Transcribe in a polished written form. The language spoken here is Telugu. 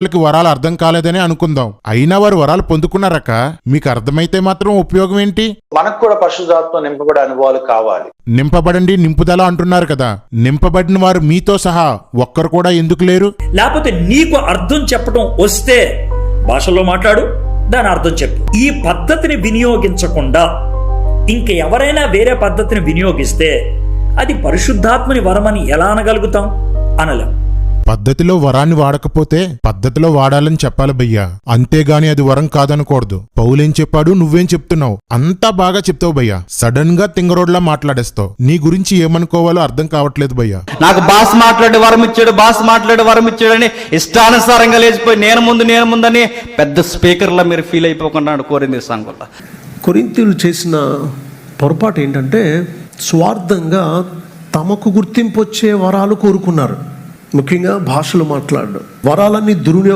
వాళ్ళకి వరాలు అర్థం కాలేదని అనుకుందాం. అయినా వారు వరాలు పొందుకున్నారక్క. మీకు అర్థమైతే మాత్రం ఉపయోగం ఏంటి? మనకు కూడా పరిశుద్ధాత్మ నింపబడే అనుభవాలు కావాలి. నింపబడండి, నింపుదల అంటున్నారు కదా. నింపబడిన వారు మీతో సహా ఒక్కరు కూడా ఎందుకు లేరు? లేకపోతే నీకు అర్థం చెప్పడం వస్తే భాషలో మాట్లాడు, దాని అర్థం చెప్పు. ఈ పద్ధతిని వినియోగించకుండా ఇంక ఎవరైనా వేరే పద్ధతిని వినియోగిస్తే అది పరిశుద్ధాత్మని వరమని ఎలా అనగలుగుతాం? అనలేం. పద్ధతిలో వరాన్ని వాడకపోతే పద్ధతిలో వాడాలని చెప్పాలి భయ్యా, అంతేగాని అది వరం కాదనకూడదు. పౌలేం చెప్పాడు, నువ్వేం చెప్తున్నావు? అంతా బాగా చెప్తావు భయ్యా, సడన్ గా తింగరోడ్లా మాట్లాడేస్తావు. నీ గురించి ఏమనుకోవాలో అర్థం కావట్లేదు భయ్యా. నాకు భాష మాట్లాడే వరం ఇచ్చాడు, భాష మాట్లాడే వరం ఇచ్చాడని ఇష్టానుసారంగా లేచిపోయి నేను ముందని పెద్ద స్పీకర్లా మీరు ఫీల్ అయిపోకుండా కోరింది సంఘంలో. కొరింథీయులు చేసిన పొరపాటు ఏంటంటే స్వార్థంగా తమకు గుర్తింపు వచ్చే వరాలు కోరుకున్నారు. ముఖ్యంగా భాషలు మాట్లాడడం, వరాలన్నీ దుర్వినియోగం